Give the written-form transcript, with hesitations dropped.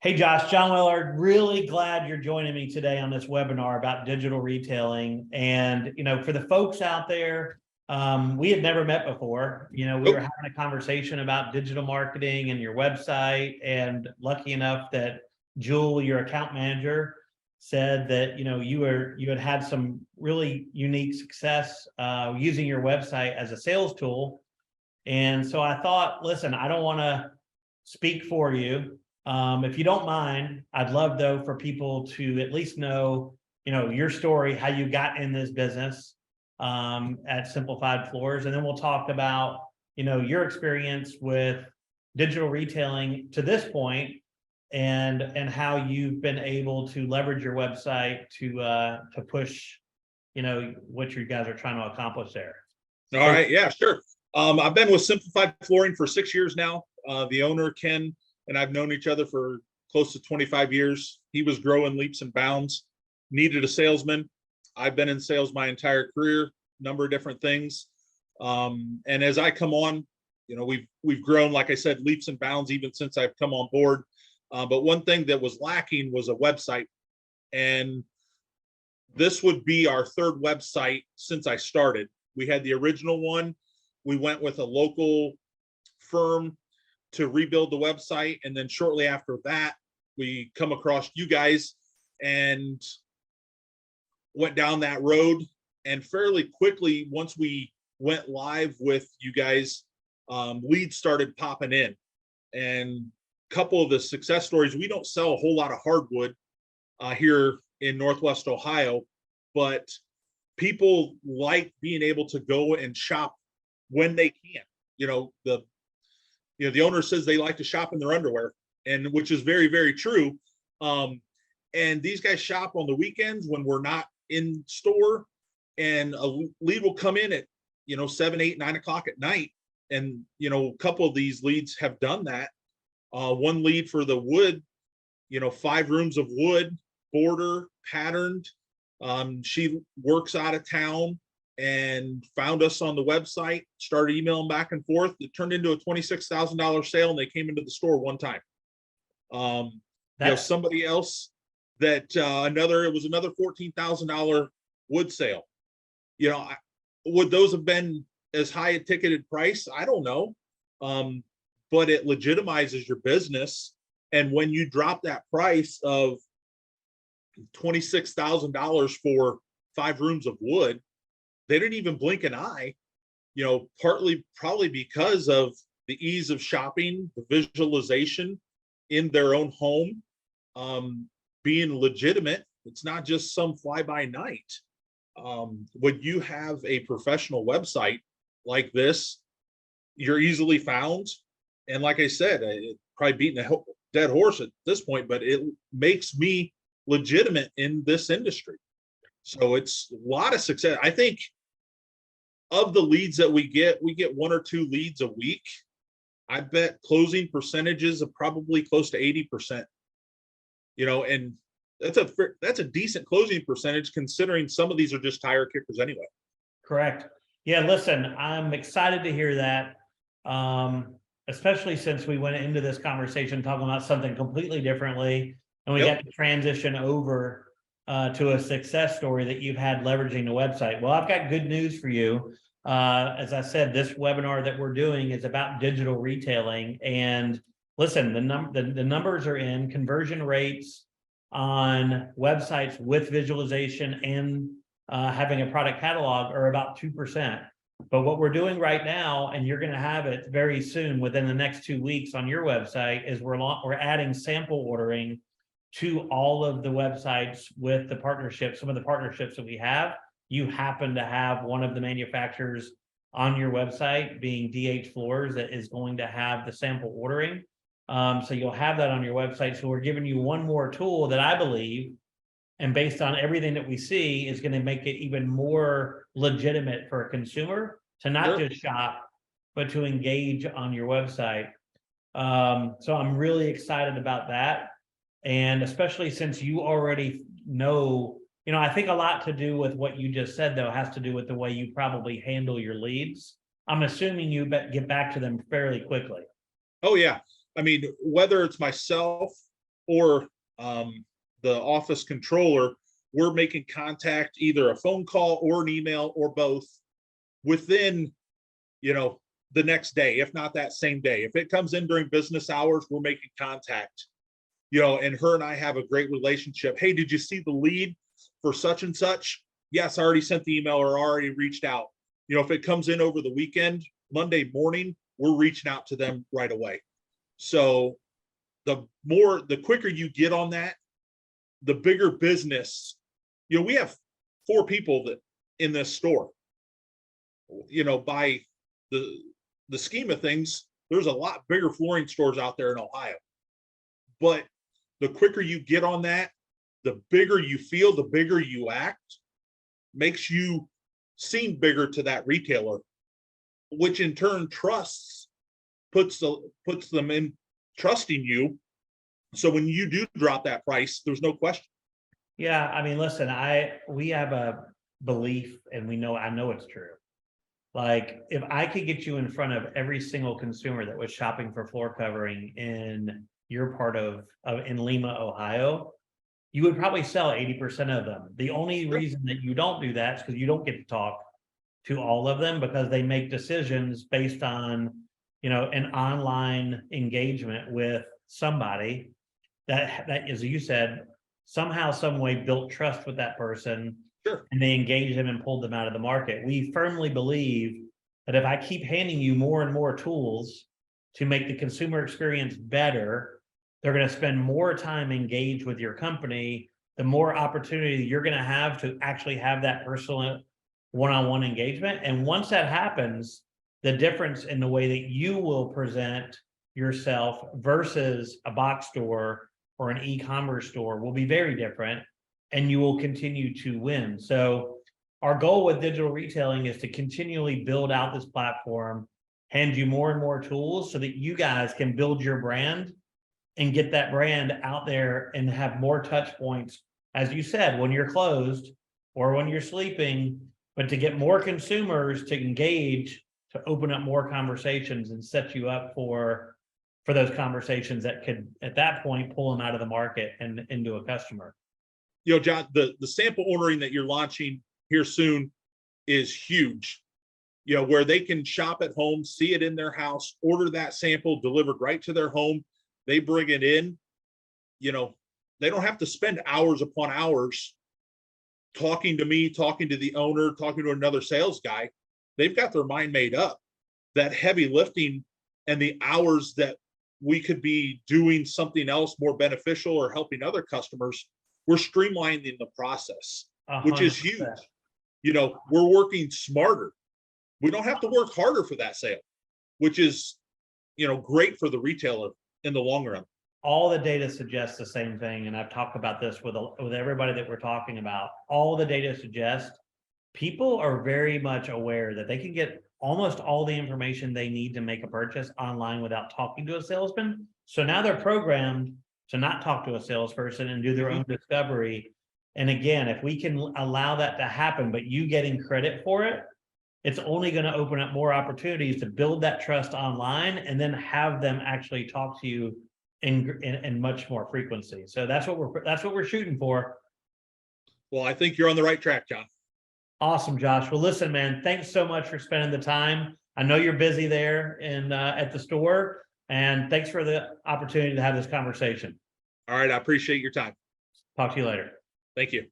Hey, Josh, John Willard, really glad you're joining me today on this webinar about digital retailing. And, for the folks out there, we had never met before. We were Nope. having a conversation about digital marketing and your website. And lucky enough that Jewel, your account manager, said that, you had some really unique success using your website as a sales tool. And so I thought, listen, I don't want to speak for you. If you don't mind, I'd love though for people to at least know, your story, how you got in this business at Simplified Floors, and then we'll talk about, your experience with digital retailing to this point, and how you've been able to leverage your website to push, what you guys are trying to accomplish there. All So, right. Yeah, sure. I've been with Simplified Flooring for 6 years now. The owner, Ken, and I've known each other for close to 25 years. He was growing leaps and bounds, needed a salesman. I've been in sales my entire career, number of different things. And as I come on, we've grown, like I said, leaps and bounds even since I've come on board. But one thing that was lacking was a website. And this would be our third website since I started. We had the original one. We went with a local firm to rebuild the website. And then shortly after that, we come across you guys and went down that road. And fairly quickly, once we went live with you guys, leads started popping in. And a couple of the success stories, we don't sell a whole lot of hardwood here in Northwest Ohio, but people like being able to go and shop when they can. The owner says they like to shop in their underwear, and which is very, very true. And these guys shop on the weekends when we're not in store, and a lead will come in at 7, 8, 9 o'clock at night. And a couple of these leads have done that. One lead for the wood, 5 rooms of wood, border, patterned. She works out of town and found us on the website, started emailing back and forth. It turned into a $26,000 sale, and they came into the store one time. Somebody else that it was another $14,000 wood sale. Would those have been as high a ticketed price? I don't know. But it legitimizes your business. And when you drop that price of $26,000 for 5 rooms of wood, they didn't even blink an eye, partly probably because of the ease of shopping, the visualization in their own home, being legitimate. It's not just some fly by night. When you have a professional website like this, you're easily found. And like I said, probably beating a dead horse at this point, but it makes me legitimate in this industry. So it's a lot of success. I think of the leads that we get 1 or 2 leads a week. I bet closing percentages of probably close to 80%. And that's a decent closing percentage considering some of these are just tire kickers anyway. correct. Yeah, listen, I'm excited to hear that. Especially since we went into this conversation talking about something completely differently, and we got to transition over to a success story that you've had leveraging the website. Well, I've got good news for you. As I said, this webinar that we're doing is about digital retailing. And listen, the numbers are in. Conversion rates on websites with visualization and having a product catalog are about 2%. But what we're doing right now, and you're going to have it very soon within the next 2 weeks on your website, is we're adding sample ordering to all of the websites with the partnerships. Some of the partnerships that we have, you happen to have one of the manufacturers on your website, being DH Floors, that is going to have the sample ordering. So you'll have that on your website. So we're giving you one more tool that I believe, and based on everything that we see, is going to make it even more legitimate for a consumer to not just shop, but to engage on your website. So I'm really excited about that. And especially since you already know, I think a lot to do with what you just said, though, has to do with the way you probably handle your leads. I'm assuming you get back to them fairly quickly. Oh, yeah. I mean, whether it's myself or the office controller, we're making contact, either a phone call or an email or both, within, the next day, if not that same day. If it comes in during business hours, we're making contact, and her and I have a great relationship. Hey, did you see the lead for such and such? Yes, I already sent the email or already reached out. If it comes in over the weekend, Monday morning, we're reaching out to them right away. So the quicker you get on that, the bigger business. We have 4 people that in this store. By the scheme of things, there's a lot bigger flooring stores out there in Ohio. But the quicker you get on that, the bigger you feel, the bigger you act, makes you seem bigger to that retailer, which in turn puts them in trusting you. So when you do drop that price, there's no question. Yeah, I mean, listen, we have a belief, and I know it's true. Like, if I could get you in front of every single consumer that was shopping for floor covering in your part in Lima, Ohio, you would probably sell 80% of them. The only reason that you don't do that is because you don't get to talk to all of them, because they make decisions based on, an online engagement with somebody that, as you said, somehow, some way built trust with that person. Sure. And they engaged them and pulled them out of the market. We firmly believe that if I keep handing you more and more tools to make the consumer experience better, they're going to spend more time engaged with your company, the more opportunity you're going to have to actually have that personal one-on-one engagement. And once that happens, the difference in the way that you will present yourself versus a box store or an e-commerce store will be very different, and you will continue to win. So our goal with digital retailing is to continually build out this platform, hand you more and more tools so that you guys can build your brand and get that brand out there and have more touch points, as you said, when you're closed or when you're sleeping, but to get more consumers to engage, to open up more conversations and set you up for those conversations that could, at that point, pull them out of the market and into a customer. John, the sample ordering that you're launching here soon is huge, where they can shop at home, see it in their house, order that sample delivered right to their home. They bring it in, they don't have to spend hours upon hours talking to me, talking to the owner, talking to another sales guy. They've got their mind made up. That heavy lifting and the hours that we could be doing something else more beneficial or helping other customers, we're streamlining the process, 100%. which is huge. We're working smarter. We don't have to work harder for that sale, which is, great for the retailer in the long run. All the data suggests the same thing. And I've talked about this with everybody that we're talking about. All the data suggests people are very much aware that they can get almost all the information they need to make a purchase online without talking to a salesman. So now they're programmed to not talk to a salesperson and do their own discovery. And again, if we can allow that to happen, but you getting credit for it, it's only going to open up more opportunities to build that trust online and then have them actually talk to you in much more frequency. So that's what we're shooting for. Well, I think you're on the right track, John. Awesome, Josh. Well, listen, man, thanks so much for spending the time. I know you're busy there at the store, and thanks for the opportunity to have this conversation. All right. I appreciate your time. Talk to you later. Thank you.